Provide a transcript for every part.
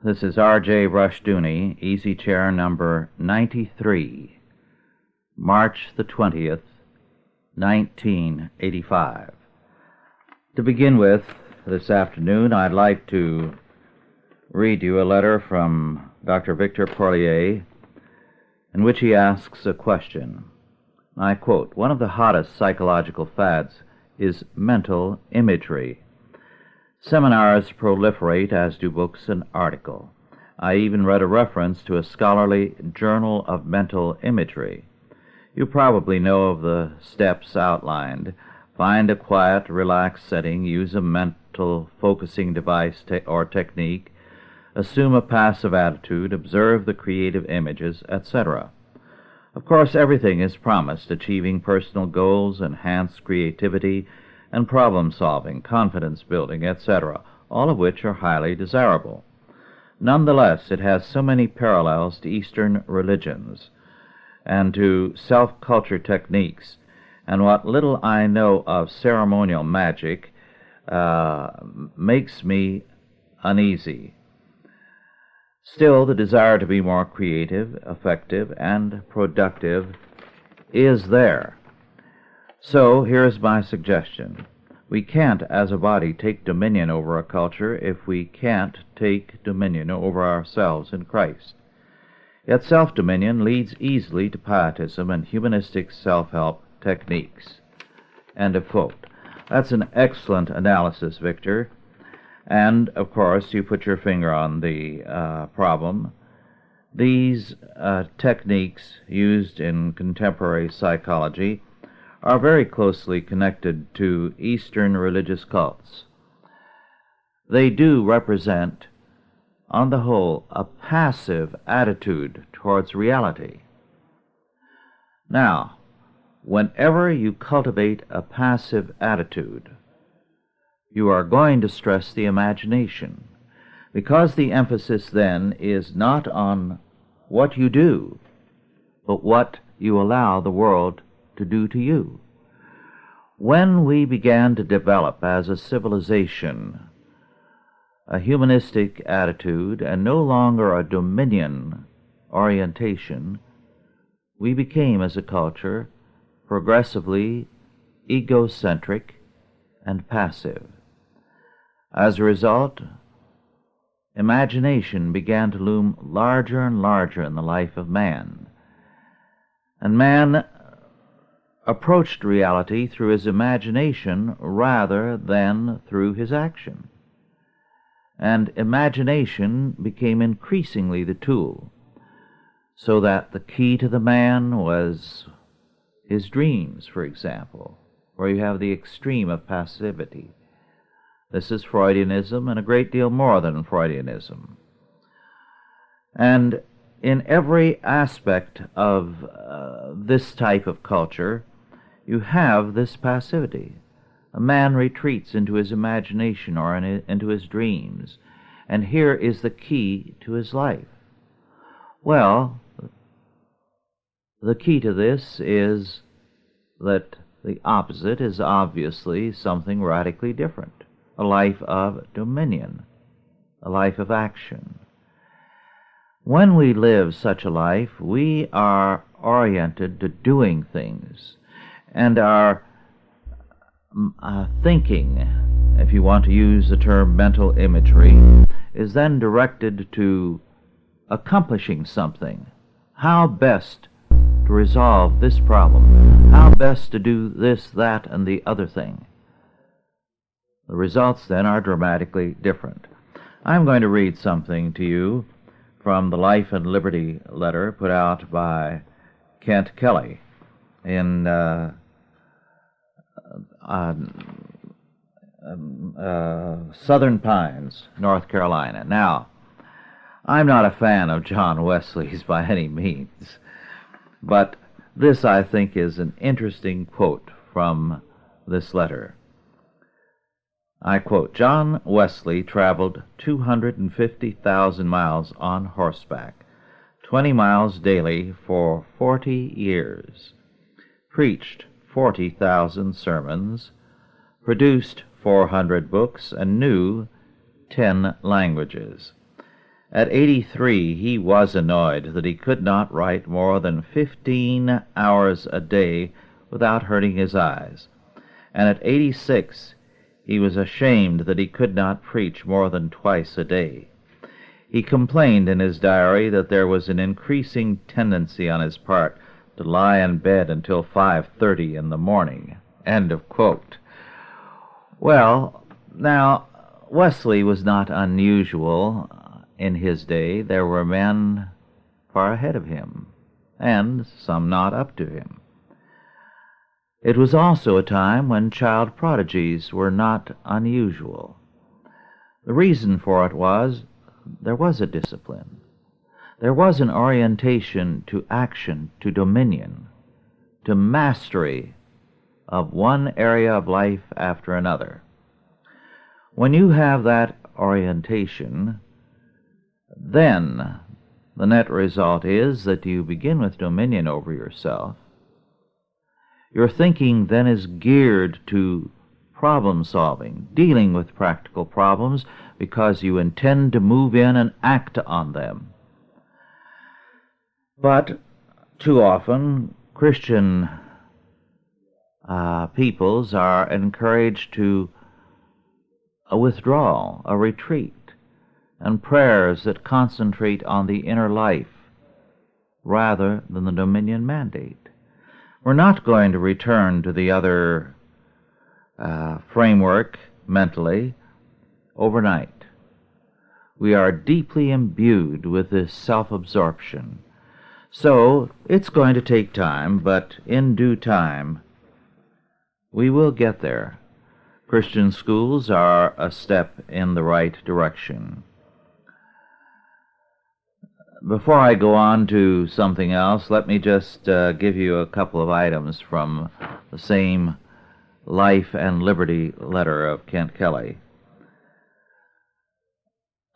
This is R.J. Rushdoony, Easy Chair number 93, March the 20th, 1985. To begin with, this afternoon, I'd like to read you a letter from Dr. Victor Porlier in which he asks a question. I quote, "One of the hottest psychological fads is mental imagery. Seminars proliferate, as do books and articles. I even read a reference to a scholarly journal of mental imagery. You probably know of the steps outlined. Find a quiet, relaxed setting, use a mental focusing device or technique, assume a passive attitude, observe the creative images, etc. Of course, everything is promised: achieving personal goals, enhanced creativity and problem-solving, confidence-building, etc., all of which are highly desirable. Nonetheless, it has so many parallels to Eastern religions and to self-culture techniques, and what little I know of ceremonial magic makes me uneasy. Still, the desire to be more creative, effective, and productive is there. So, here's my suggestion. We can't, as a body, take dominion over a culture if we can't take dominion over ourselves in Christ. Yet self-dominion leads easily to pietism and humanistic self-help techniques." End of quote. That's an excellent analysis, Victor. And, of course, you put your finger on the problem. These techniques used in contemporary psychology are very closely connected to Eastern religious cults. They do represent, on the whole, a passive attitude towards reality. Now, whenever you cultivate a passive attitude, you are going to stress the imagination, because the emphasis then is not on what you do, but what you allow the world to do to you. When we began to develop as a civilization a humanistic attitude and no longer a dominion orientation, we became, as a culture, progressively egocentric and passive. As a result, imagination began to loom larger and larger in the life of man, and man approached reality through his imagination rather than through his action. And imagination became increasingly the tool, so that the key to the man was his dreams, for example, where you have the extreme of passivity. This is Freudianism, and a great deal more than Freudianism. And in every aspect of this type of culture, you have this passivity. A man retreats into his imagination or into his dreams, and here is the key to his life. Well, the key to this is that the opposite is obviously something radically different: a life of dominion, a life of action. When we live such a life, we are oriented to doing things, and our thinking, if you want to use the term mental imagery, is then directed to accomplishing something. How best to resolve this problem? How best to do this, that, and the other thing? The results then are dramatically different. I'm going to read something to you from the Life and Liberty letter put out by Kent Kelly in Southern Pines, North Carolina. Now, I'm not a fan of John Wesley's by any means, but this, I think, is an interesting quote from this letter. I quote, "John Wesley traveled 250,000 miles on horseback, 20 miles daily for 40 years, preached 40,000 sermons, produced 400 books, and knew 10 languages. At 83, he was annoyed that he could not write more than 15 hours a day without hurting his eyes. And at 86, he was ashamed that he could not preach more than twice a day. He complained in his diary that there was an increasing tendency on his part to lie in bed until 5:30 in the morning. End of quote. Well, now, Wesley was not unusual in his day. There were men far ahead of him, and some not up to him. It was also a time when child prodigies were not unusual. The reason for it was there was a discipline. There was an orientation to action, to dominion, to mastery of one area of life after another. When you have that orientation, then the net result is that you begin with dominion over yourself. Your thinking then is geared to problem solving, dealing with practical problems, because you intend to move in and act on them. But too often, Christian peoples are encouraged to a withdrawal, a retreat, and prayers that concentrate on the inner life rather than the dominion mandate. We're not going to return to the other framework mentally overnight. We are deeply imbued with this self-absorption. So it's going to take time, but in due time we will get there. Christian schools are a step in the right direction. Before I go on to something else, let me just give you a couple of items from the same Life and Liberty letter of Kent Kelly.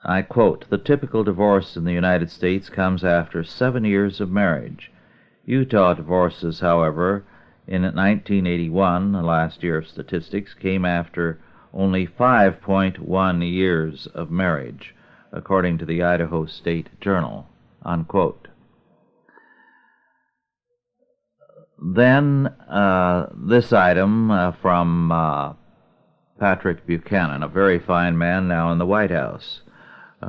I quote, "The typical divorce in the United States comes after 7 years of marriage. Utah divorces, however, in 1981, the last year of statistics, came after only 5.1 years of marriage, according to the Idaho State Journal," unquote. Then this item from Patrick Buchanan, a very fine man now in the White House,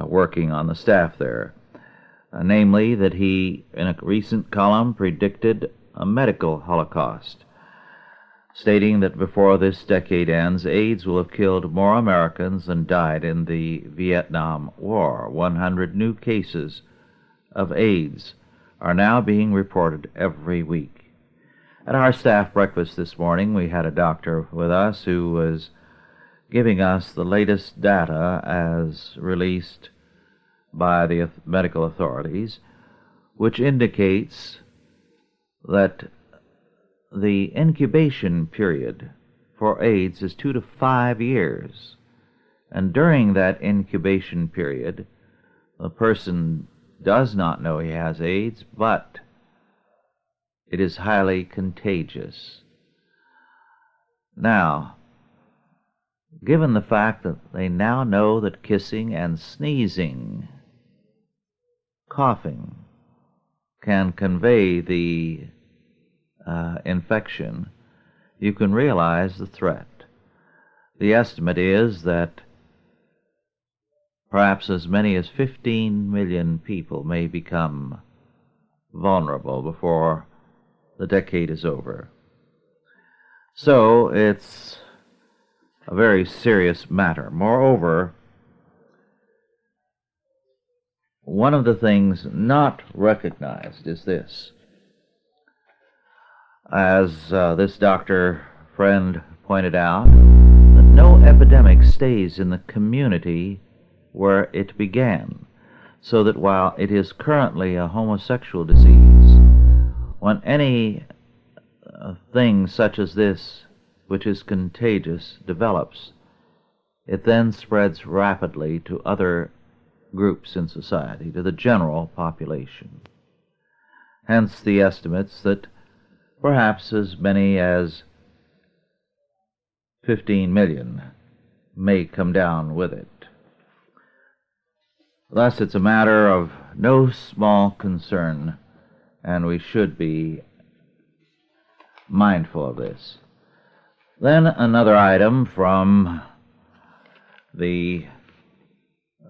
working on the staff there. Namely, that he, in a recent column, predicted a medical holocaust, stating that before this decade ends, AIDS will have killed more Americans than died in the Vietnam War. 100 new cases of AIDS are now being reported every week. At our staff breakfast this morning, we had a doctor with us who was giving us the latest data as released by the medical authorities, which indicates that the incubation period for AIDS is 2 to 5 years. And during that incubation period, the person does not know he has AIDS, but it is highly contagious. Now, given the fact that they now know that kissing and sneezing, coughing, can convey the infection, you can realize the threat. The estimate is that perhaps as many as 15 million people may become vulnerable before the decade is over. So it's a very serious matter. Moreover, one of the things not recognized is this. As this doctor friend pointed out, that no epidemic stays in the community where it began, so that while it is currently a homosexual disease, when any thing such as this, which is contagious, develops, it then spreads rapidly to other groups in society, to the general population. Hence the estimates that perhaps as many as 15 million may come down with it. Thus, it's a matter of no small concern, and we should be mindful of this. Then another item from the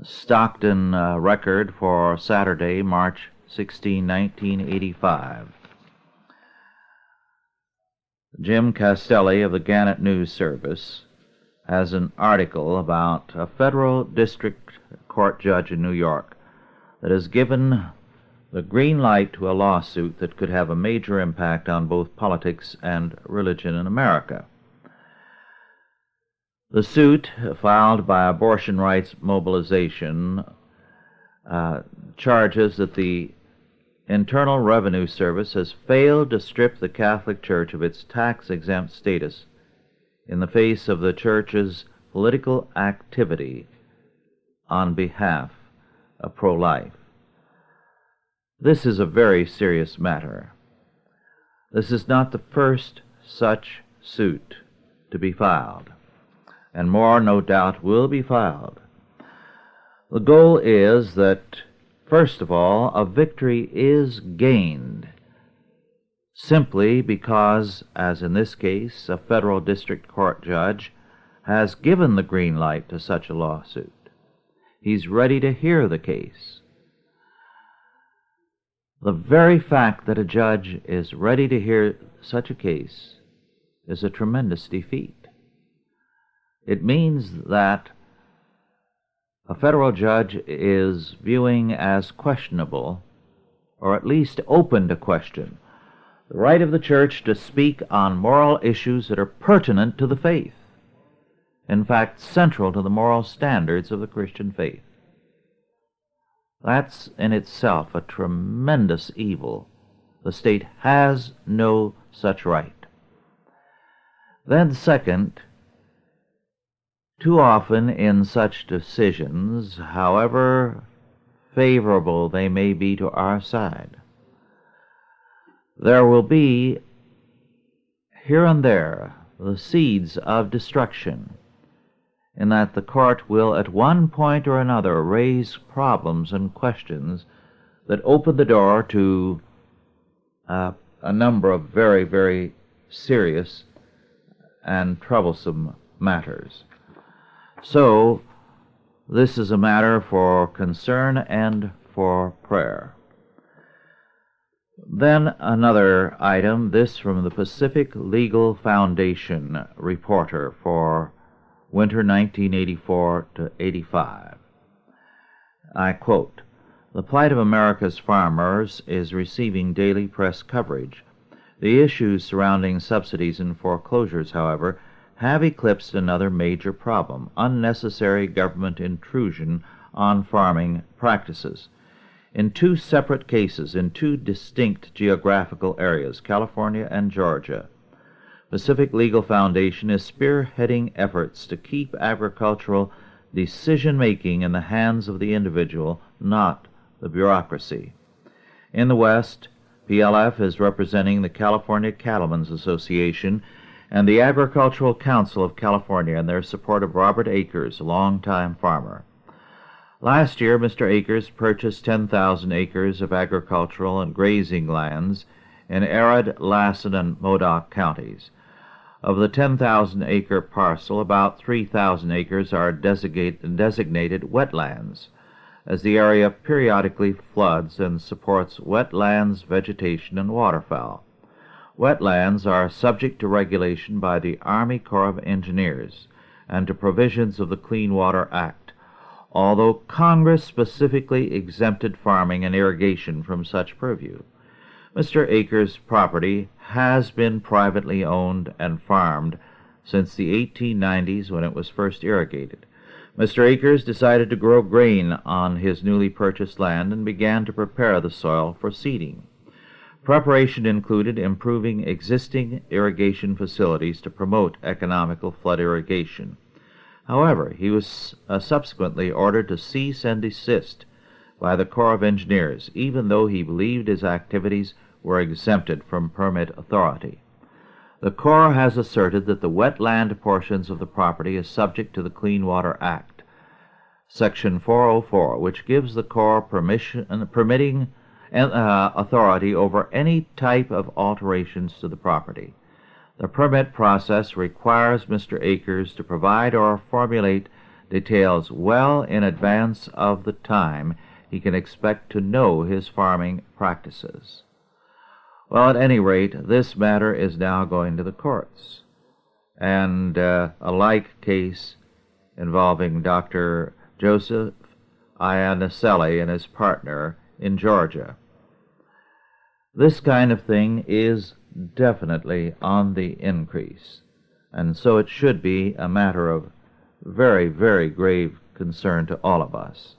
Stockton Record for Saturday, March 16, 1985. Jim Castelli of the Gannett News Service has an article about a federal district court judge in New York that has given the green light to a lawsuit that could have a major impact on both politics and religion in America. The suit, filed by Abortion Rights Mobilization, charges that the Internal Revenue Service has failed to strip the Catholic Church of its tax-exempt status in the face of the Church's political activity on behalf of pro-life. This is a very serious matter. This is not the first such suit to be filed, and more, no doubt, will be filed. The goal is that, first of all, a victory is gained simply because, as in this case, a federal district court judge has given the green light to such a lawsuit. He's ready to hear the case. The very fact that a judge is ready to hear such a case is a tremendous defeat. It means that a federal judge is viewing as questionable, or at least open to question, the right of the church to speak on moral issues that are pertinent to the faith, in fact, central to the moral standards of the Christian faith. That's in itself a tremendous evil. The state has no such right. Then second, too often in such decisions, however favorable they may be to our side, there will be here and there the seeds of destruction, in that the court will at one point or another raise problems and questions that open the door to a number of very, very serious and troublesome matters. So, this is a matter for concern and for prayer. Then another item, this from the Pacific Legal Foundation Reporter for winter 1984 to 85. I quote, "The plight of America's farmers is receiving daily press coverage. The issues surrounding subsidies and foreclosures, however, have eclipsed another major problem: unnecessary government intrusion on farming practices. In two separate cases, in two distinct geographical areas, California and Georgia, Pacific Legal Foundation is spearheading efforts to keep agricultural decision-making in the hands of the individual, not the bureaucracy. In the West, PLF is representing the California Cattlemen's Association and the Agricultural Council of California in their support of Robert Akers, a longtime farmer. Last year, Mr. Akers purchased 10,000 acres of agricultural and grazing lands in arid Lassen and Modoc counties. Of the 10,000-acre parcel, about 3,000 acres are designated wetlands, as the area periodically floods and supports wetlands, vegetation, and waterfowl. Wetlands are subject to regulation by the Army Corps of Engineers and to provisions of the Clean Water Act, although Congress specifically exempted farming and irrigation from such purview. Mr. Akers' property has been privately owned and farmed since the 1890s, when it was first irrigated. Mr. Akers decided to grow grain on his newly purchased land and began to prepare the soil for seeding. Preparation included improving existing irrigation facilities to promote economical flood irrigation. However, he was subsequently ordered to cease and desist by the Corps of Engineers, even though he believed his activities were exempted from permit authority. The Corps has asserted that the wetland portions of the property is subject to the Clean Water Act. Section 404, which gives the Corps permitting authority over any type of alterations to the property. The permit process requires Mr. Akers to provide or formulate details well in advance of the time he can expect to know his farming practices. Well, at any rate, this matter is now going to the courts, and a like case involving Dr. Joseph Iannicelli and his partner in Georgia. This kind of thing is definitely on the increase, and so it should be a matter of very, very grave concern to all of us.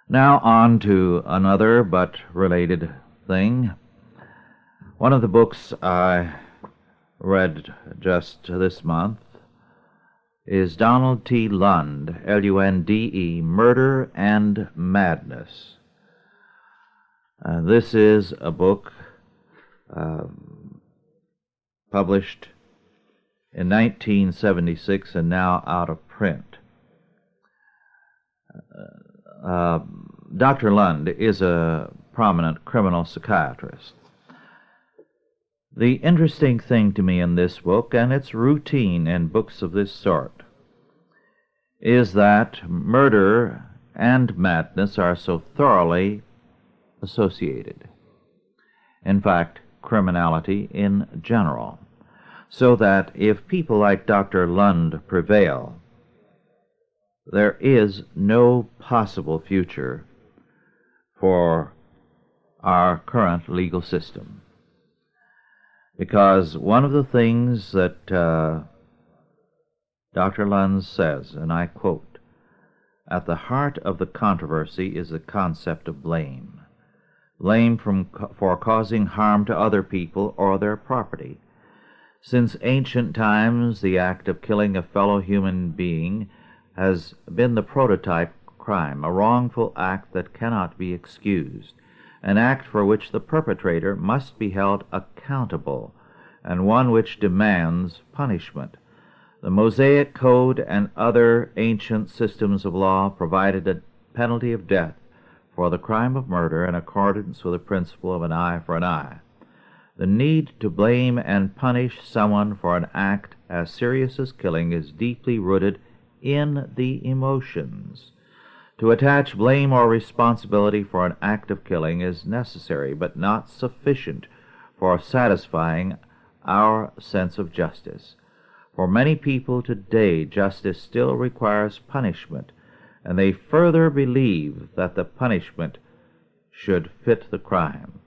Now on to another but related thing. One of the books I read just this month is Donald T. Lund, L-U-N-D-E, Murder and Madness. This is a book published in 1976 and now out of print. Dr. Lund is a prominent criminal psychiatrist. The interesting thing to me in this book, and it's routine in books of this sort, is that murder and madness are so thoroughly associated. In fact, criminality in general. So that if people like Dr. Lund prevail, there is no possible future for our current legal system. Because one of the things that Dr. Lund says, and I quote, "At the heart of the controversy is the concept of blame. Blame for causing harm to other people or their property. Since ancient times, the act of killing a fellow human being has been the prototype crime, a wrongful act that cannot be excused, an act for which the perpetrator must be held accountable, and one which demands punishment. The Mosaic Code and other ancient systems of law provided a penalty of death for the crime of murder in accordance with the principle of an eye for an eye. The need to blame and punish someone for an act as serious as killing is deeply rooted in the emotions. To attach blame or responsibility for an act of killing is necessary, but not sufficient for satisfying our sense of justice. For many people today, justice still requires punishment, and they further believe that the punishment should fit the crime.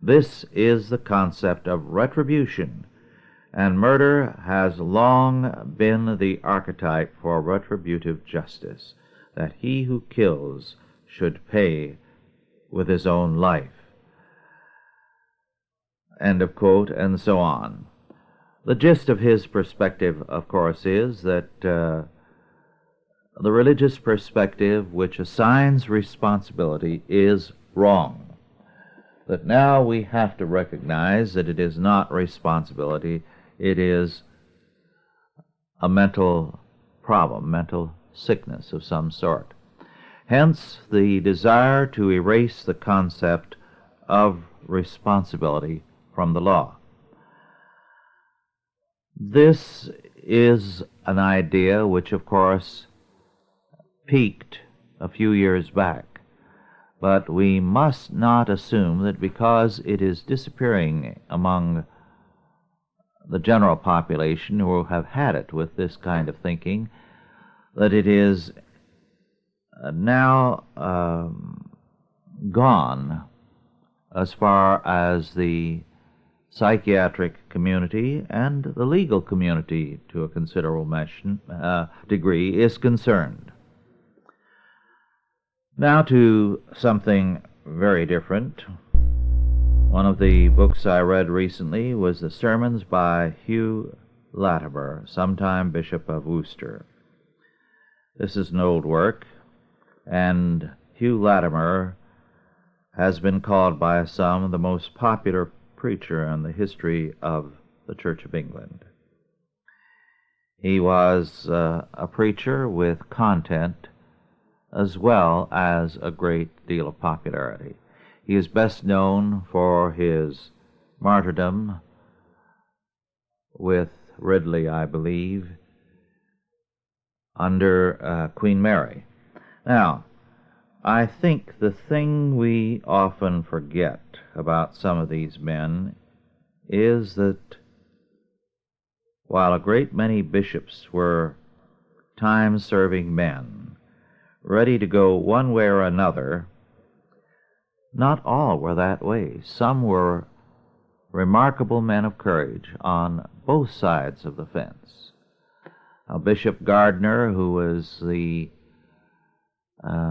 This is the concept of retribution, and murder has long been the archetype for retributive justice, that he who kills should pay with his own life." End of quote, and so on. The gist of his perspective, of course, is that the religious perspective which assigns responsibility is wrong. That now we have to recognize that it is not responsibility, it is a mental problem, mental sickness of some sort. Hence the desire to erase the concept of responsibility from the law. This is an idea which, of course, peaked a few years back, but we must not assume that because it is disappearing among the general population who have had it with this kind of thinking, that it is now gone as far as the psychiatric community and the legal community, to a considerable degree, is concerned. Now to something very different. One of the books I read recently was the sermons by Hugh Latimer, sometime Bishop of Worcester. This is an old work, and Hugh Latimer has been called by some the most popular preacher in the history of the Church of England. He was a preacher with content as well as a great deal of popularity. He is best known for his martyrdom with Ridley, I believe, under Queen Mary. Now, I think the thing we often forget about some of these men is that while a great many bishops were time-serving men, ready to go one way or another, not all were that way. Some were remarkable men of courage on both sides of the fence. Bishop Gardner, who was the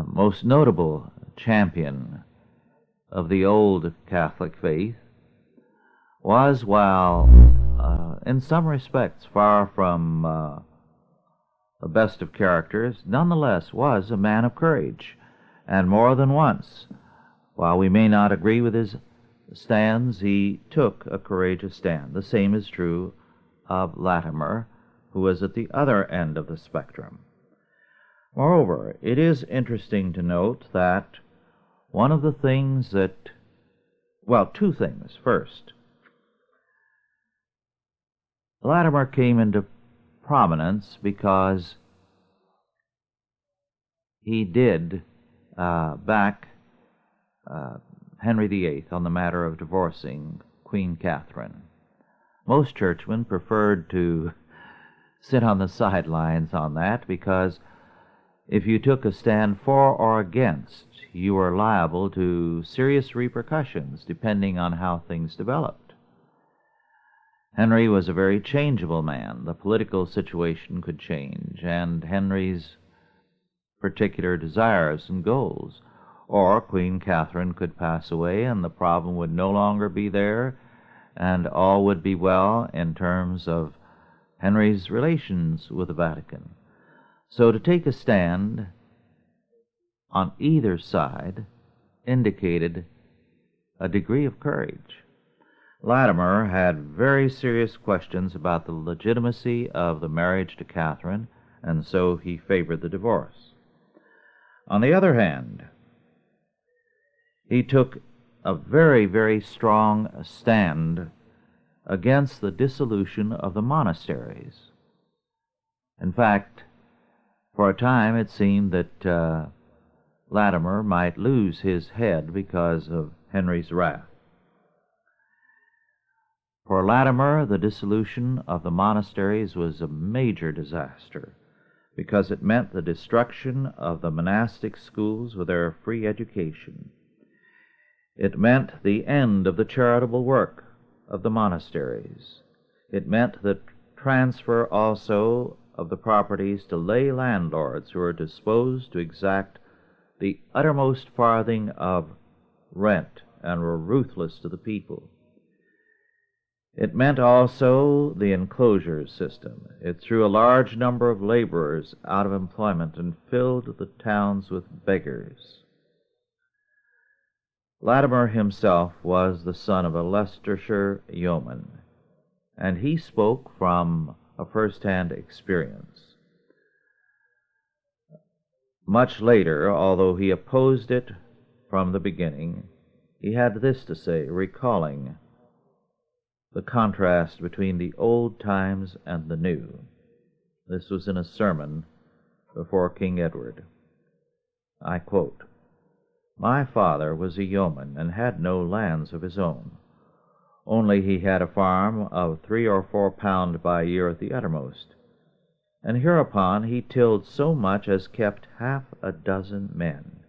most notable champion of the old Catholic faith, was, while in some respects far from the best of characters, nonetheless was a man of courage, and more than once, while we may not agree with his stands, he took a courageous stand. The same is true of Latimer, who was at the other end of the spectrum. Moreover, it is interesting to note that one of the things that, well, two things. First, Latimer came into prominence because he did back Henry VIII on the matter of divorcing Queen Catherine. Most churchmen preferred to sit on the sidelines on that because if you took a stand for or against, you were liable to serious repercussions depending on how things developed. Henry was a very changeable man. The political situation could change, and Henry's particular desires and goals. Or Queen Catherine could pass away, and the problem would no longer be there, and all would be well in terms of Henry's relations with the Vatican. So to take a stand on either side indicated a degree of courage. Latimer had very serious questions about the legitimacy of the marriage to Catherine, and so he favored the divorce. On the other hand, he took a very, very strong stand against the dissolution of the monasteries. In fact, for a time it seemed that Latimer might lose his head because of Henry's wrath. For Latimer, the dissolution of the monasteries was a major disaster because it meant the destruction of the monastic schools with their free education. It meant the end of the charitable work of the monasteries. It meant the transfer also of the properties to lay landlords who were disposed to exact the uttermost farthing of rent and were ruthless to the people. It meant also the enclosure system. It threw a large number of laborers out of employment and filled the towns with beggars. Latimer himself was the son of a Leicestershire yeoman, and he spoke from a first-hand experience. Much later, although he opposed it from the beginning, he had this to say, recalling the contrast between the old times and the new. This was in a sermon before King Edward. I quote, "My father was a yeoman and had no lands of his own. Only he had a farm of 3 or 4 pound by year at the uttermost. And hereupon he tilled so much as kept 6 men.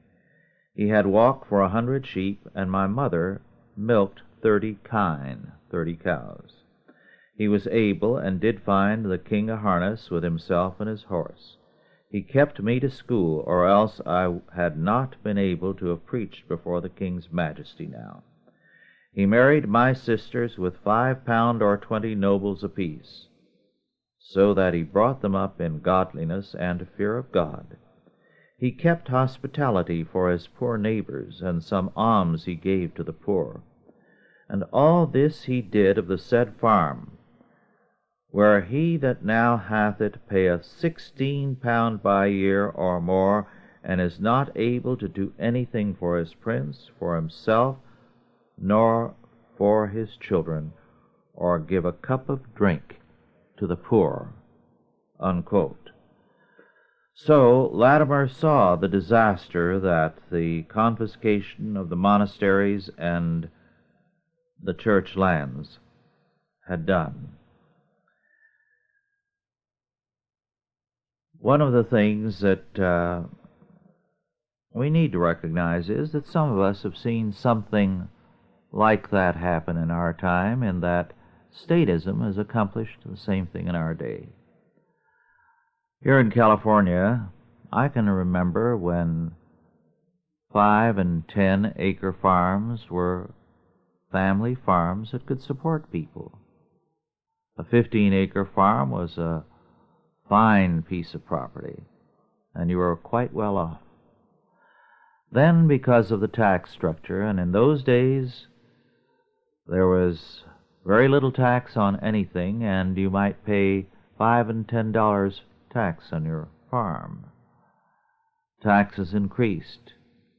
He had walk for 100 sheep, and my mother milked 30 kine, 30 cows. He was able, and did find the king a harness with himself and his horse. He kept me to school, or else I had not been able to have preached before the king's majesty now. He married my sisters with 5 pound or 20 nobles apiece, so that he brought them up in godliness and fear of God. He kept hospitality for his poor neighbors, and some alms he gave to the poor. And all this he did of the said farm, where he that now hath it payeth £16 by year or more, and is not able to do anything for his prince, for himself, nor for his children, or give a cup of drink to the poor." Unquote. So Latimer saw the disaster that the confiscation of the monasteries and the church lands had done. One of the things that we need to recognize is that some of us have seen something like that happen in our time, in that statism has accomplished the same thing in our day. Here in California, I can remember when 5 and 10 acre farms were family farms that could support people. A 15-acre farm was a fine piece of property, and you were quite well off. Then, because of the tax structure, and in those days there was very little tax on anything, and you might pay $5 and $10 tax on your farm. Taxes increased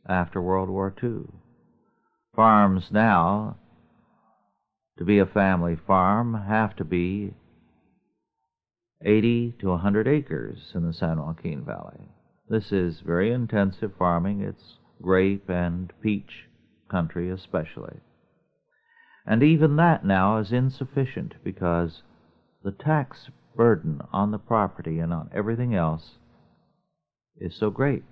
after World War II. Farms now, to be a family farm, have to be 80 to 100 acres in the San Joaquin Valley. This is very intensive farming. It's grape and peach country especially. And even that now is insufficient because the tax burden on the property and on everything else is so great.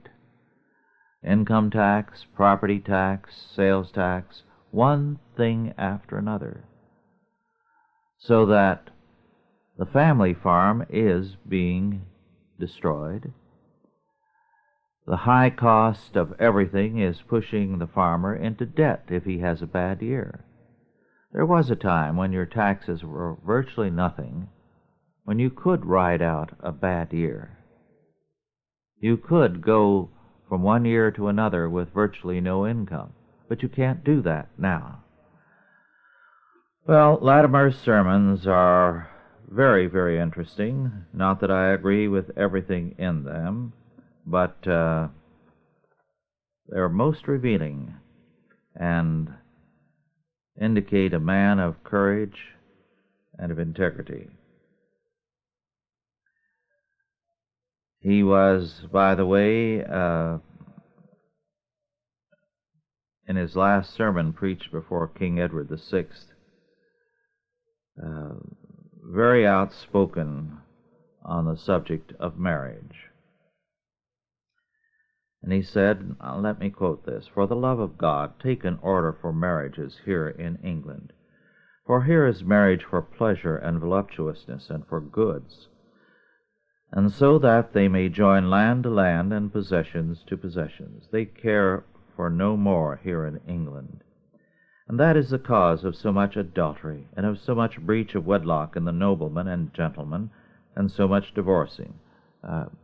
Income tax, property tax, sales tax, one thing after another. So that the family farm is being destroyed. The high cost of everything is pushing the farmer into debt if he has a bad year. There was a time when your taxes were virtually nothing, when you could ride out a bad year. You could go from one year to another with virtually no income, but you can't do that now. Well, Latimer's sermons are very, very interesting. Not that I agree with everything in them, but they're most revealing and indicate a man of courage and of integrity. He was, by the way, in his last sermon preached before King Edward VI, very outspoken on the subject of marriage. And he said, let me quote this, "For the love of God, take an order for marriages here in England. For here is marriage for pleasure and voluptuousness and for goods, and so that they may join land to land and possessions to possessions. They care for no more here in England. And that is the cause of so much adultery, and of so much breach of wedlock in the noblemen and gentlemen, and so much divorcing."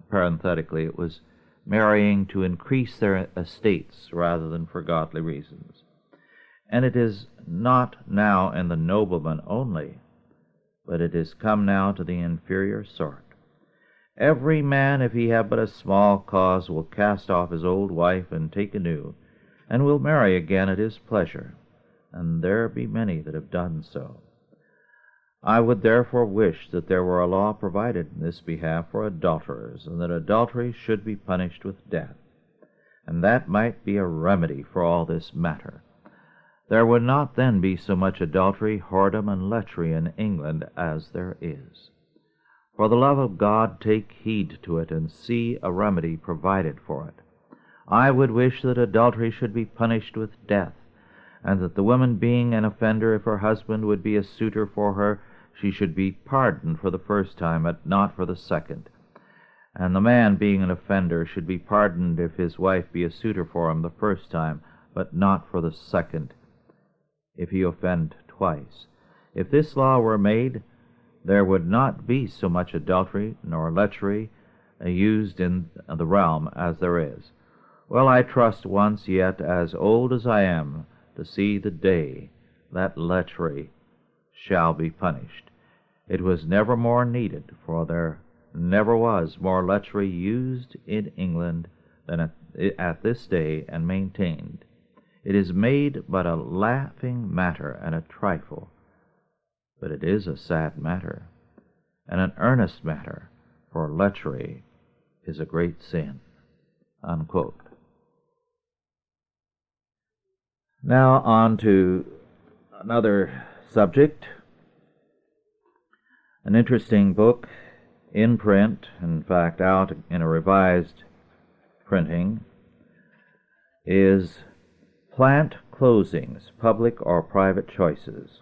Parenthetically, it was marrying to increase their estates rather than for godly reasons. And it is not now in the noblemen only, but it is come now to the inferior sort. Every man, if he have but a small cause, will cast off his old wife and take a new, and will marry again at his pleasure, and there be many that have done so. I would therefore wish that there were a law provided in this behalf for adulterers, and that adultery should be punished with death, and that might be a remedy for all this matter. There would not then be so much adultery, whoredom, and lechery in England as there is. For the love of God, take heed to it, and see a remedy provided for it. I would wish that adultery should be punished with death, and that the woman being an offender, if her husband would be a suitor for her, she should be pardoned for the first time, but not for the second. And the man being an offender should be pardoned if his wife be a suitor for him the first time, but not for the second, if he offend twice. If this law were made, there would not be so much adultery nor lechery used in the realm as there is. Well, I trust once yet, as old as I am, to see the day that lechery shall be punished. It was never more needed, for there never was more lechery used in England than at this day, and maintained. It is made but a laughing matter and a trifle, but it is a sad matter, and an earnest matter, for lechery is a great sin." Unquote. Now on to another subject. An interesting book in print, in fact out in a revised printing, is Plant Closings, Public or Private Choices? ?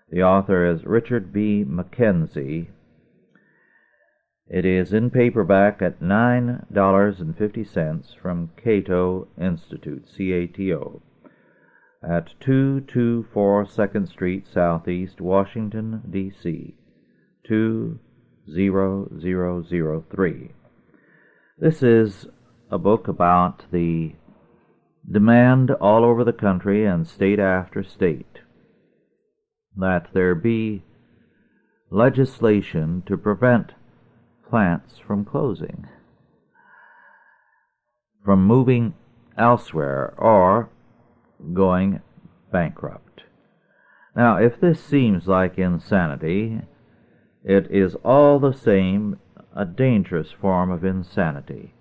The author is Richard B. Mackenzie. It is in paperback at $9.50 from Cato Institute, CATO, at 224 2nd Street Southeast, Washington, D.C., 20003. This is a book about the demand all over the country and state after state that there be legislation to prevent plants from closing, from moving elsewhere, or going bankrupt. Now, if this seems like insanity, it is all the same a dangerous form of insanity.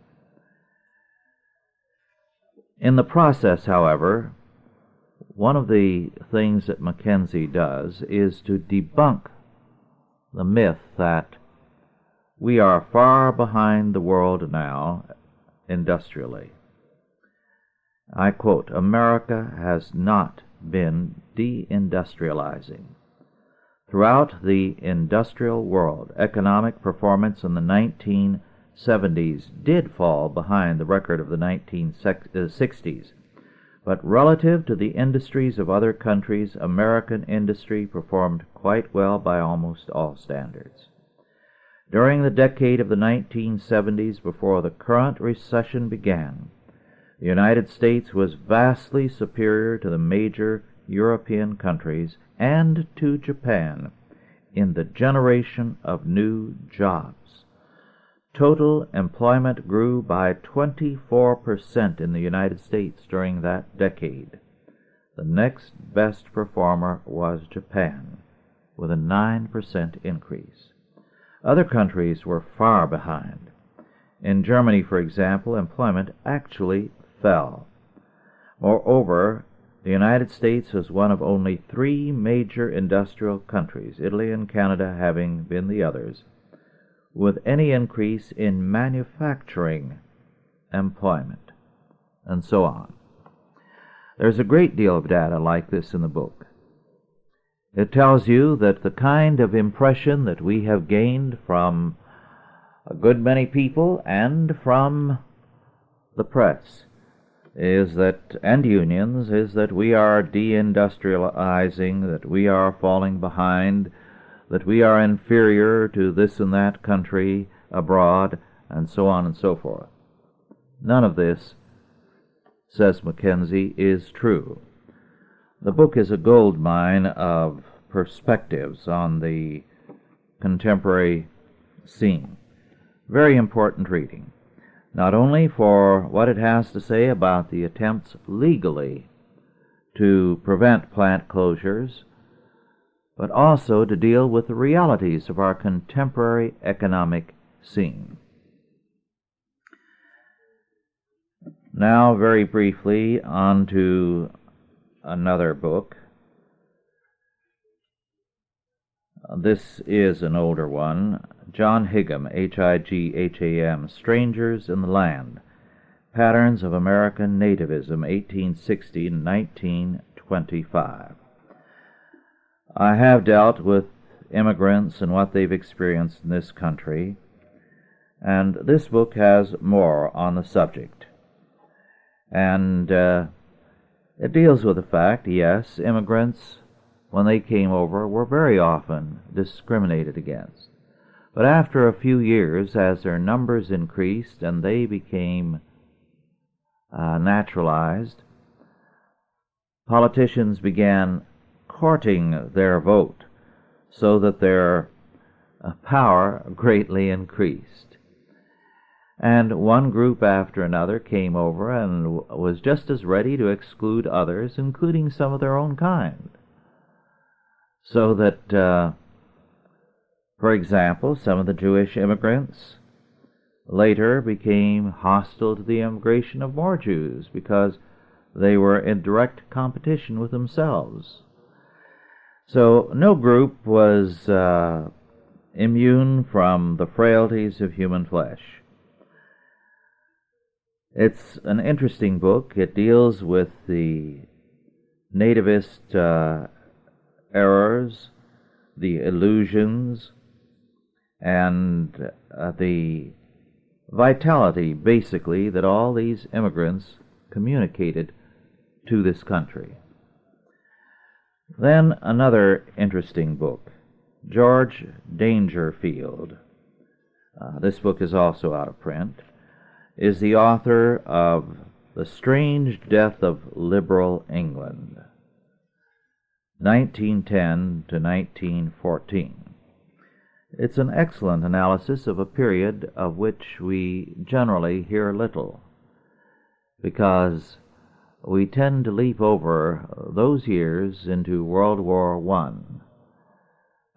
In the process, however, one of the things that Mackenzie does is to debunk the myth that we are far behind the world now industrially. I quote, "America has not been deindustrializing. Throughout the industrial world, economic performance in the 1970s did fall behind the record of the 1960s, but relative to the industries of other countries, American industry performed quite well by almost all standards. During the decade of the 1970s, before the current recession began, the United States was vastly superior to the major European countries and to Japan in the generation of new jobs. Total employment grew by 24% in the United States during that decade. The next best performer was Japan, with a 9% increase. Other countries were far behind. In Germany, for example, employment actually fell. Moreover, the United States was one of only 3 major industrial countries, Italy and Canada having been the others, with any increase in manufacturing employment, and so on. There's a great deal of data like this in the book. It tells you that the kind of impression that we have gained from a good many people and from the press is that, and unions, is that we are deindustrializing, that we are falling behind, that we are inferior to this and that country abroad, and so on and so forth. None of this, says Mackenzie, is true. The book is a gold mine of perspectives on the contemporary scene. Very important reading, not only for what it has to say about the attempts legally to prevent plant closures, but also to deal with the realities of our contemporary economic scene. Now, very briefly, on to another book. This is an older one. John Higham, Higham, Strangers in the Land, Patterns of American Nativism, 1860 and 1925. I have dealt with immigrants and what they've experienced in this country, and this book has more on the subject. And it deals with the fact, yes, immigrants, when they came over, were very often discriminated against. But after a few years, as their numbers increased and they became naturalized, politicians began courting their vote so that their power greatly increased. And one group after another came over and was just as ready to exclude others, including some of their own kind. So that, for example, some of the Jewish immigrants later became hostile to the immigration of more Jews because they were in direct competition with themselves. So no group was immune from the frailties of human flesh. It's an interesting book. It deals with the nativist errors, the illusions, and the vitality, basically, that all these immigrants communicated to this country. Then another interesting book, George Dangerfield. This book is also out of print, is the author of The Strange Death of Liberal England, 1910 to 1914. It's an excellent analysis of a period of which we generally hear little, because we tend to leap over those years into World War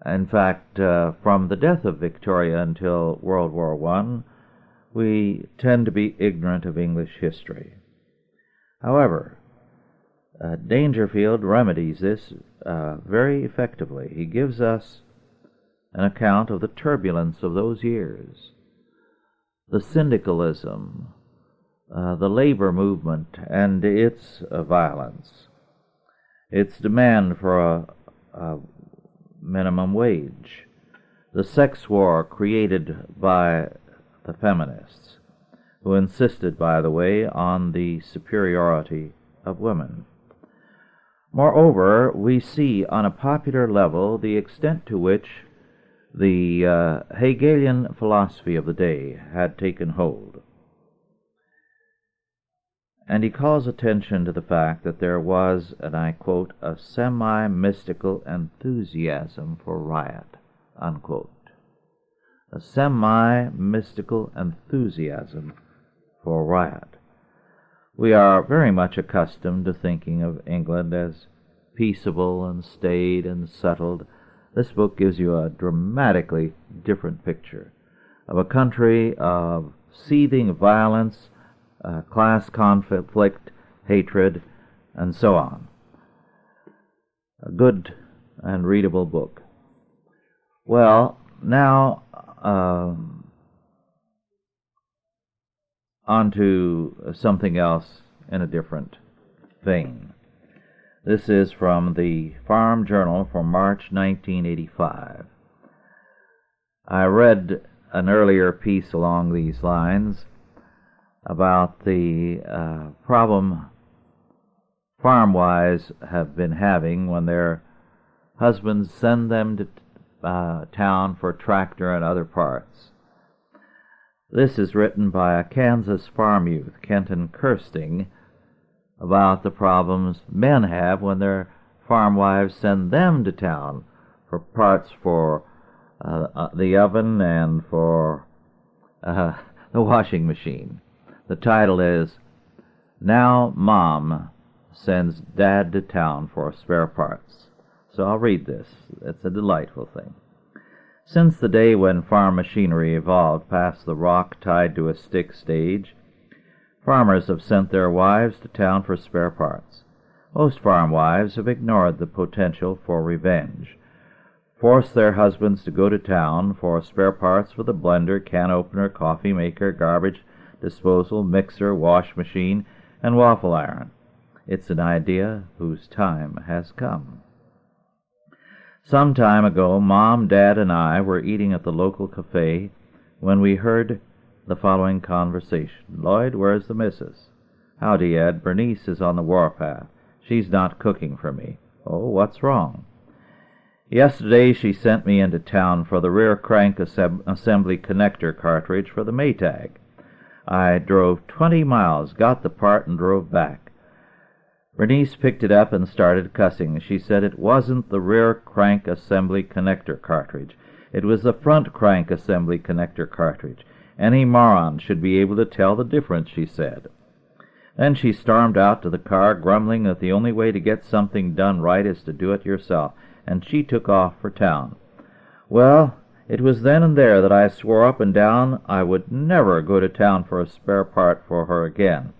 I. In fact, from the death of Victoria until World War I, we tend to be ignorant of English history. However, Dangerfield remedies this very effectively. He gives us an account of the turbulence of those years, the syndicalism, the labor movement and its violence, its demand for a minimum wage, the sex war created by the feminists, who insisted, by the way, on the superiority of women. Moreover, we see on a popular level the extent to which the Hegelian philosophy of the day had taken hold. And he calls attention to the fact that there was, and I quote, a semi-mystical enthusiasm for riot, unquote. A semi-mystical enthusiasm for riot. We are very much accustomed to thinking of England as peaceable and staid and settled. This book gives you a dramatically different picture of a country of seething violence, class conflict, hatred, and so on. A good and readable book. Well, now on to something else in a different vein. This is from the Farm Journal for March 1985. I read an earlier piece along these lines about the problem farm wives have been having when their husbands send them to town for tractor and other parts. This is written by a Kansas farm youth, Kenton Kirsting, about the problems men have when their farm wives send them to town for parts for the oven and for the washing machine. The title is, Now Mom Sends Dad to Town for Spare Parts. So I'll read this. It's a delightful thing. Since the day when farm machinery evolved past the rock tied to a stick stage, farmers have sent their wives to town for spare parts. Most farm wives have ignored the potential for revenge, forced their husbands to go to town for spare parts for the blender, can opener, coffee maker, garbage disposal, mixer, wash machine, and waffle iron. It's an idea whose time has come. Some time ago, Mom, Dad, and I were eating at the local cafe when we heard the following conversation. Lloyd, where's the missus? Howdy, Ed. Bernice is on the warpath. She's not cooking for me. Oh, what's wrong? Yesterday she sent me into town for the rear crank assembly connector cartridge for the Maytag. I drove 20 miles, got the part, and drove back. Bernice picked it up and started cussing. She said it wasn't the rear crank assembly connector cartridge. It was the front crank assembly connector cartridge. Any moron should be able to tell the difference, she said. Then she stormed out to the car, grumbling that the only way to get something done right is to do it yourself, and she took off for town. Well, it was then and there that I swore up and down I would never go to town for a spare part for her again.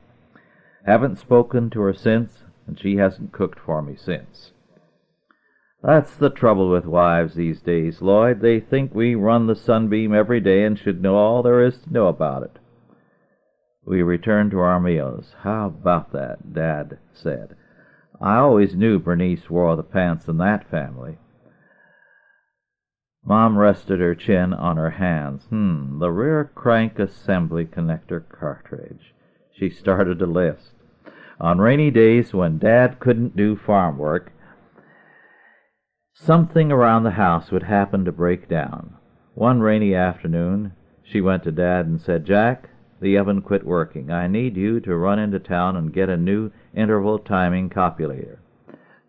Haven't spoken to her since, and she hasn't cooked for me since. That's the trouble with wives these days, Lloyd. They think we run the sunbeam every day and should know all there is to know about it. We returned to our meals. How about that? Dad said. I always knew Bernice wore the pants in that family. Mom rested her chin on her hands. The rear crank assembly connector cartridge. She started a list. On rainy days when Dad couldn't do farm work, something around the house would happen to break down. One rainy afternoon, she went to Dad and said, "Jack, the oven quit working. I need you to run into town and get a new interval timing copulator."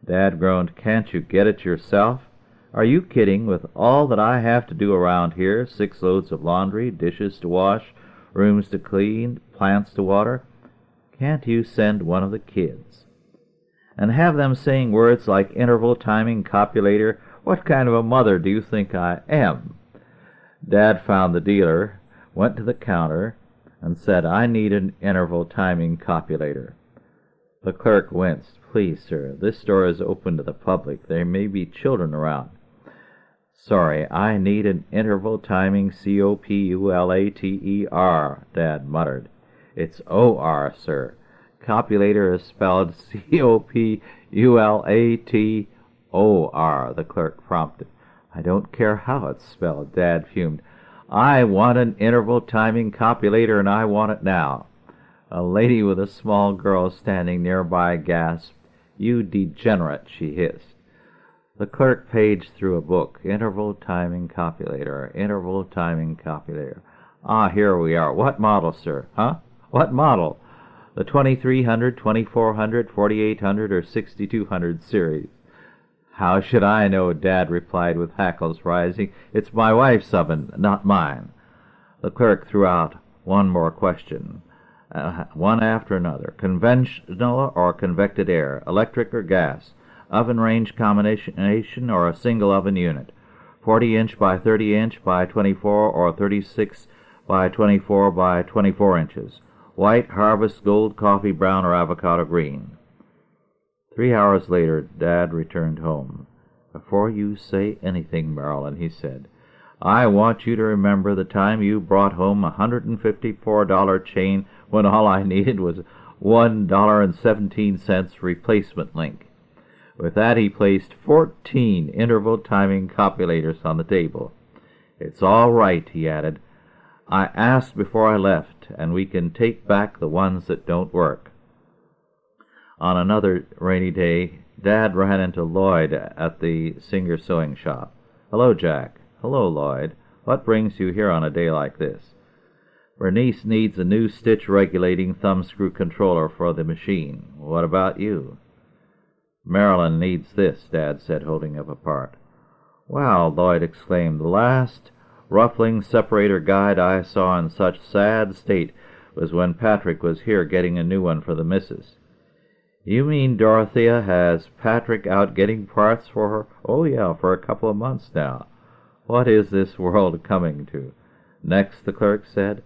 Dad groaned, "Can't you get it yourself? Are you kidding? With all that I have to do around here, 6 loads of laundry, dishes to wash, rooms to clean, plants to water, can't you send one of the kids? And have them saying words like interval timing copulator? What kind of a mother do you think I am?" Dad found the dealer, went to the counter, and said, "I need an interval timing copulator." The clerk winced. "Please, sir, this store is open to the public. There may be children around." "Sorry, I need an interval timing copulator, Dad muttered. "It's O-R, sir. Copulator is spelled copulator, the clerk prompted. "I don't care how it's spelled," Dad fumed. "I want an interval timing copulator, and I want it now." A lady with a small girl standing nearby gasped. "You degenerate," she hissed. The clerk paged through a book. Interval timing copulator, interval timing copulator. "Ah, here we are. What model, sir?" "Huh? What model?" "The 2300, 2400, 4800, or 6200 series." "How should I know?" Dad replied with hackles rising. "It's my wife's oven, not mine." The clerk threw out one more question, one after another. "Conventional or convected air? Electric or gas? Oven range combination or a single oven unit? 40-inch by 30-inch by 24 or 36 by 24 by 24 inches? White, harvest, gold, coffee brown, or avocado green?" 3 hours later, Dad returned home. "Before you say anything, Marilyn," he said, "I want you to remember the time you brought home a $154 chain when all I needed was $1.17 replacement link." With that, he placed 14 interval timing copulators on the table. "It's all right," he added. "I asked before I left, and we can take back the ones that don't work." On another rainy day, Dad ran into Lloyd at the Singer sewing shop. "Hello, Jack." "Hello, Lloyd. What brings you here on a day like this?" "Bernice needs a new stitch-regulating thumb-screw controller for the machine. What about you?" "Marilyn needs this," Dad said, holding up a part. "Wow," Lloyd exclaimed. "The last ruffling separator guide I saw in such sad state was when Patrick was here getting a new one for the missus." "You mean Dorothea has Patrick out getting parts for her?" "Oh, yeah, for a couple of months now." "What is this world coming to?" "Next," the clerk said.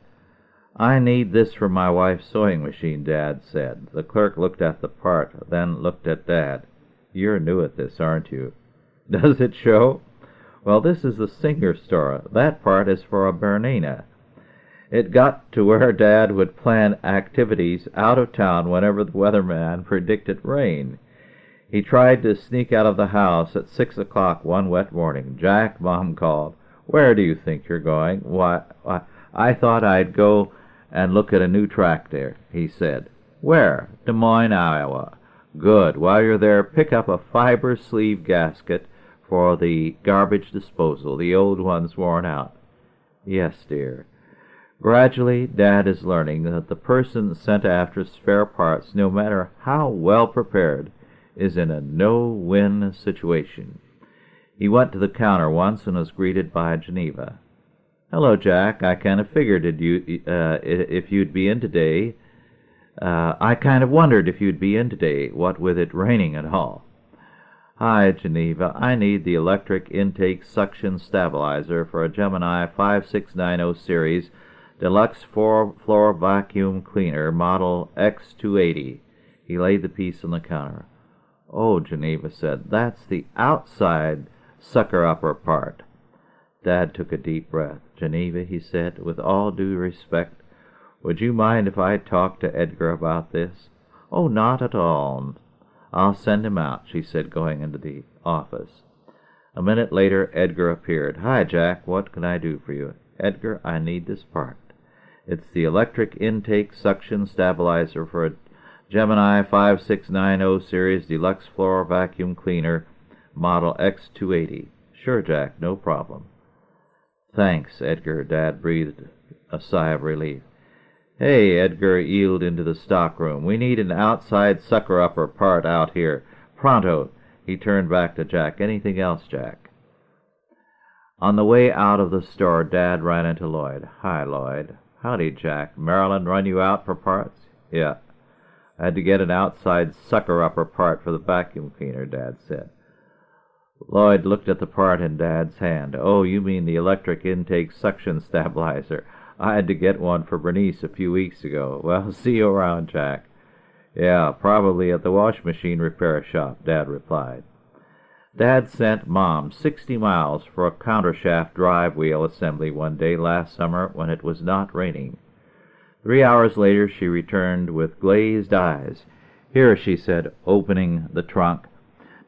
"I need this for my wife's sewing machine," Dad said. The clerk looked at the part, then looked at Dad. "You're new at this, aren't you?" "Does it show?" "Well, this is the Singer store. That part is for a Bernina." It got to where Dad would plan activities out of town whenever the weatherman predicted rain. He tried to sneak out of the house at 6 o'clock one wet morning. "Jack," Mom called, "where do you think you're going?" Why, I thought I'd go and look at a new tractor," he said. "Where?" "Des Moines, Iowa." "Good. While you're there, pick up a fiber sleeve gasket for the garbage disposal. The old one's worn out." "Yes, dear." Gradually, Dad is learning that the person sent after spare parts, no matter how well prepared, is in a no-win situation. He went to the counter once and was greeted by Geneva. "Hello, Jack. I kind of figured if you'd be in today. I kind of wondered if you'd be in today, what with it raining and all." "Hi, Geneva. I need the electric intake suction stabilizer for a Gemini 5690 series deluxe 4-floor vacuum cleaner, model X280. He laid the piece on the counter. "Oh," Geneva said, "that's the outside sucker-upper part." Dad took a deep breath. "Geneva," he said, "with all due respect, would you mind if I talked to Edgar about this?" "Oh, not at all. I'll send him out," she said, going into the office. A minute later, Edgar appeared. "Hi, Jack. What can I do for you?" "Edgar, I need this part. It's the electric intake suction stabilizer for a Gemini 5690 series deluxe floor vacuum cleaner, model X280. "Sure, Jack. No problem." "Thanks, Edgar." Dad breathed a sigh of relief. "Hey," Edgar yielded into the stockroom, "we need an outside sucker-upper part out here. Pronto." He turned back to Jack. "Anything else, Jack?" On the way out of the store, Dad ran into Lloyd. "Hi, Lloyd." "Howdy, Jack. Marilyn run you out for parts?" "Yeah. I had to get an outside sucker-upper part for the vacuum cleaner," Dad said. Lloyd looked at the part in Dad's hand. "Oh, you mean the electric intake suction stabilizer. I had to get one for Bernice a few weeks ago. Well, see you around, Jack." "Yeah, probably at the wash machine repair shop," Dad replied. Dad sent Mom 60 miles for a countershaft drive wheel assembly one day last summer when it was not raining. 3 hours later she returned with glazed eyes. "Here," she said, opening the trunk.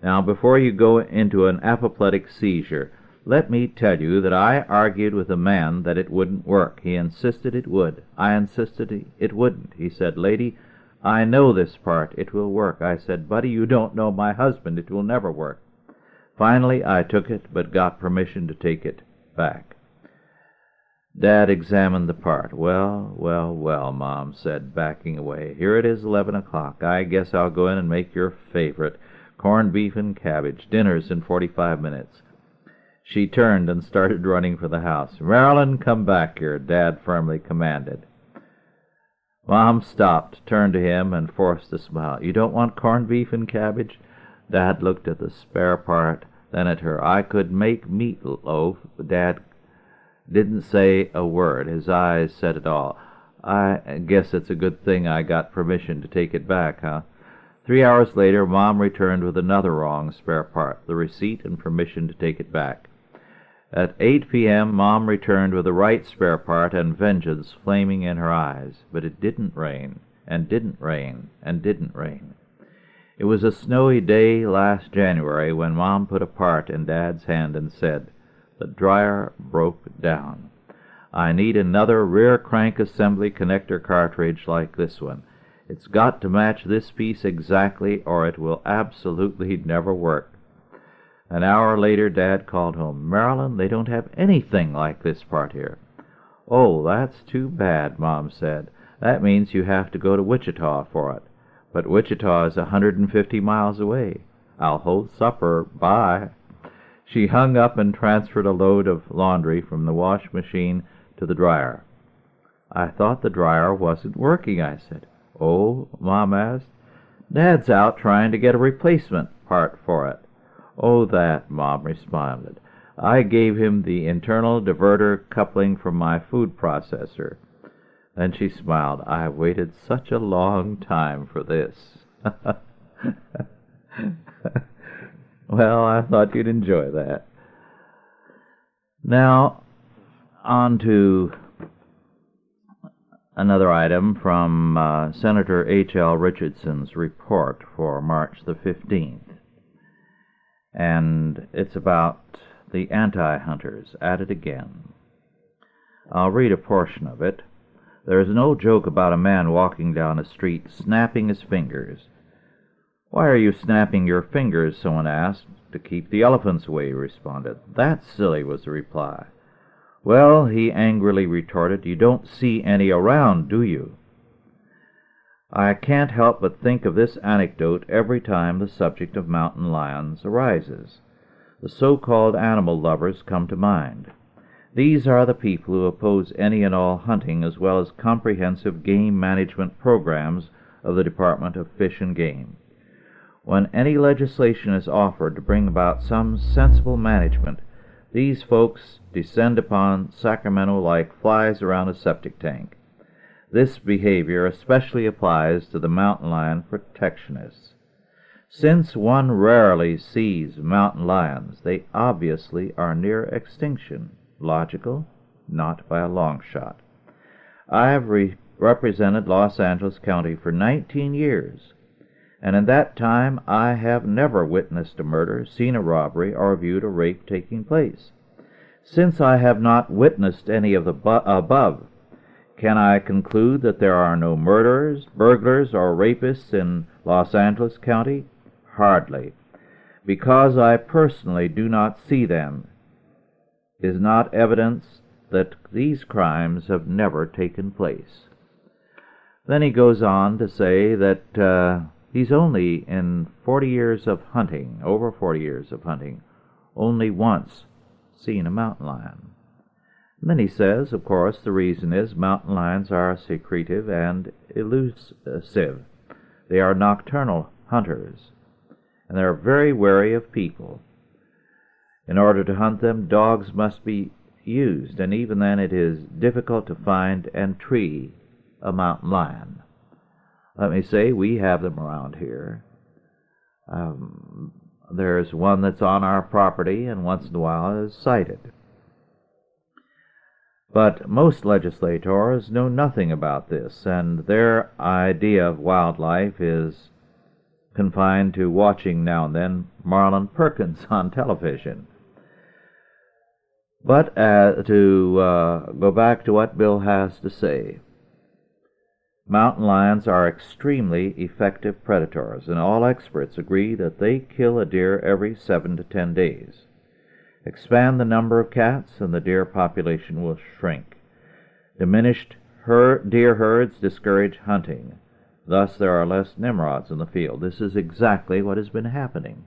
"Now, before you go into an apoplectic seizure, let me tell you that I argued with a man that it wouldn't work. He insisted it would. I insisted it wouldn't. He said, 'Lady, I know this part. It will work.' I said, 'Buddy, you don't know my husband. It will never work.' Finally, I took it, but got permission to take it back." Dad examined the part. "Well, well, well," Mom said, backing away. "Here it is, 11 o'clock. I guess I'll go in and make your favorite, corned beef and cabbage. Dinner's in 45 minutes. She turned and started running for the house. "Marilyn, come back here," Dad firmly commanded. Mom stopped, turned to him, and forced a smile. "You don't want corned beef and cabbage?" Dad looked at the spare part, then at her. "I could make meatloaf." Dad didn't say a word. His eyes said it all. "I guess it's a good thing I got permission to take it back, huh?" 3 hours later, Mom returned with another wrong spare part, the receipt and permission to take it back. At 8 p.m., Mom returned with the right spare part and vengeance flaming in her eyes. But it didn't rain, and didn't rain, and didn't rain. It was a snowy day last January when Mom put a part in Dad's hand and said, "The dryer broke down. I need another rear crank assembly connector cartridge like this one. It's got to match this piece exactly, or it will absolutely never work." An hour later, Dad called home. "Marilyn, they don't have anything like this part here." "Oh, that's too bad," Mom said. "That means you have to go to Wichita for it. But Wichita is 150 miles away. I'll hold supper. Bye." She hung up and transferred a load of laundry from the wash machine to the dryer. "I thought the dryer wasn't working," I said. "Oh?" Mom asked. "Dad's out trying to get a replacement part for it." "Oh, that," Mom responded. "I gave him the internal diverter coupling from my food processor." Then she smiled. "I waited such a long time for this." Well, I thought you'd enjoy that. Now, on to another item from Senator H.L. Richardson's report for March the 15th. And it's about the anti-hunters at it again. I'll read a portion of it. "There is no joke about a man walking down a street snapping his fingers." "Why are you snapping your fingers?" someone asked. "To keep the elephants away," he responded. "That's silly," was the reply. "Well," he angrily retorted, "you don't see any around, do you?" I can't help but think of this anecdote every time the subject of mountain lions arises. The so-called animal lovers come to mind. These are the people who oppose any and all hunting as well as comprehensive game management programs of the Department of Fish and Game. When any legislation is offered to bring about some sensible management, these folks descend upon Sacramento like flies around a septic tank. This behavior especially applies to the mountain lion protectionists. Since one rarely sees mountain lions, they obviously are near extinction. Logical? Not by a long shot. I have represented Los Angeles County for 19 years, and in that time I have never witnessed a murder, seen a robbery, or viewed a rape taking place. Since I have not witnessed any of the above, can I conclude that there are no murderers, burglars, or rapists in Los Angeles County? Hardly. Because I personally do not see them is not evidence that these crimes have never taken place. Then he goes on to say that he's only in 40 years of hunting, over 40 years of hunting, only once seen a mountain lion. And then he says, of course, the reason is mountain lions are secretive and elusive. They are nocturnal hunters, and they are very wary of people. In order to hunt them, dogs must be used, and even then it is difficult to find and tree a mountain lion. Let me say, we have them around here. There's one that's on our property, and once in a while is sighted. But most legislators know nothing about this, and their idea of wildlife is confined to watching now and then Marlin Perkins on television. But to go back to what Bill has to say, mountain lions are extremely effective predators, and all experts agree that they kill a deer every 7 to 10 days. Expand the number of cats, and the deer population will shrink. Diminished deer herds discourage hunting. Thus there are less Nimrods in the field. This is exactly what has been happening.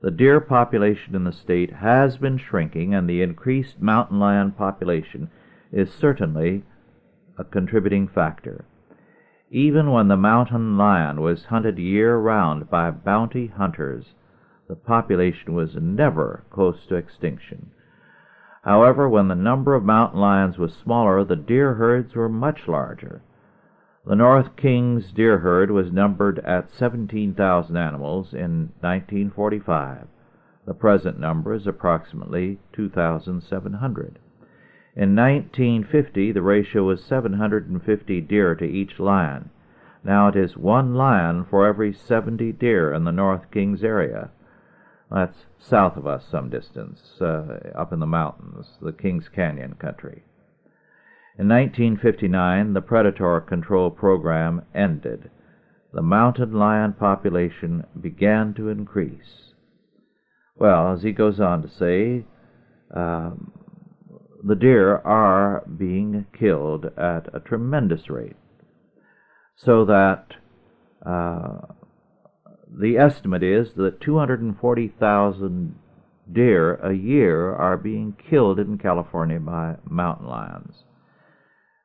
The deer population in the state has been shrinking, and the increased mountain lion population is certainly a contributing factor. Even when the mountain lion was hunted year-round by bounty hunters, the population was never close to extinction. However, when the number of mountain lions was smaller, the deer herds were much larger. The North Kings deer herd was numbered at 17,000 animals in 1945. The present number is approximately 2,700. In 1950, the ratio was 750 deer to each lion. Now it is 1 lion for every 70 deer in the North Kings area. That's south of us some distance, up in the mountains, the Kings Canyon country. In 1959, the predator control program ended. The mountain lion population began to increase. Well, as he goes on to say, the deer are being killed at a tremendous rate, so that the estimate is that 240,000 deer a year are being killed in California by mountain lions.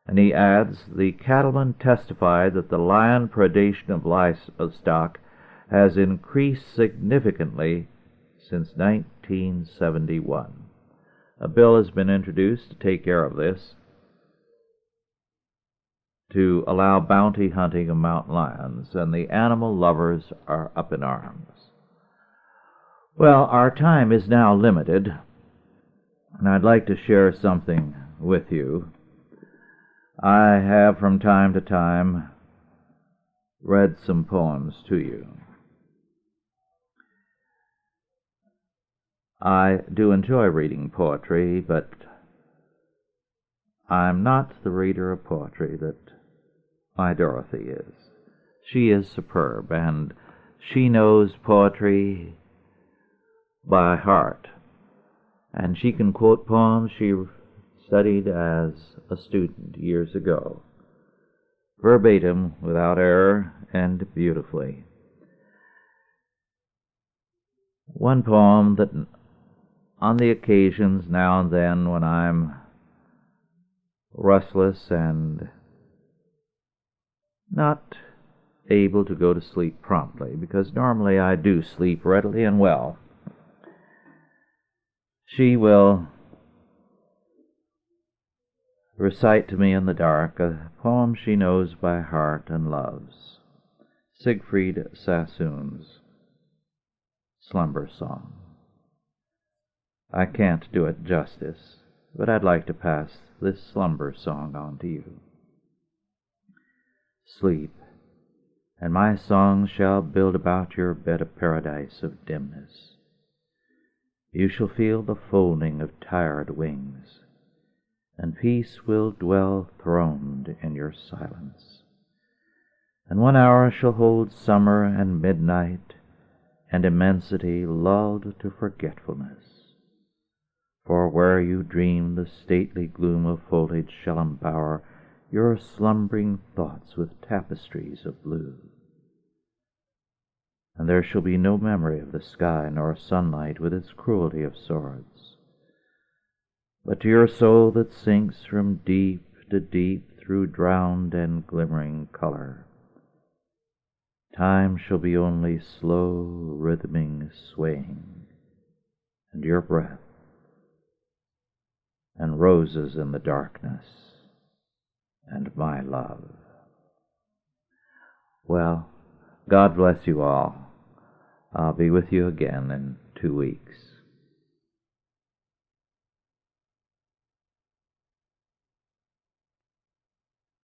And he adds, the cattlemen testified that the lion predation of livestock has increased significantly since 1971. A bill has been introduced to take care of this, to allow bounty hunting of mountain lions, and the animal lovers are up in arms. Well, our time is now limited, and I'd like to share something with you. I have from time to time read some poems to you. I do enjoy reading poetry, but I'm not the reader of poetry that my Dorothy is. She is superb, and she knows poetry by heart, and she can quote poems she studied as a student years ago, verbatim, without error, and beautifully. One poem that, on the occasions now and then when I'm restless and not able to go to sleep promptly, because normally I do sleep readily and well, she will recite to me in the dark a poem she knows by heart and loves, Siegfried Sassoon's Slumber Song. I can't do it justice, but I'd like to pass this slumber song on to you. Sleep, and my song shall build about your bed a paradise of dimness. You shall feel the folding of tired wings, and peace will dwell throned in your silence. And 1 hour shall hold summer and midnight and immensity lulled to forgetfulness. For where you dream, the stately gloom of foliage shall embower your slumbering thoughts with tapestries of blue. And there shall be no memory of the sky nor sunlight with its cruelty of swords. But to your soul that sinks from deep to deep through drowned and glimmering color, time shall be only slow rhythming swaying, and your breath, and roses in the darkness, and my love. Well, God bless you all. I'll be with you again in 2 weeks.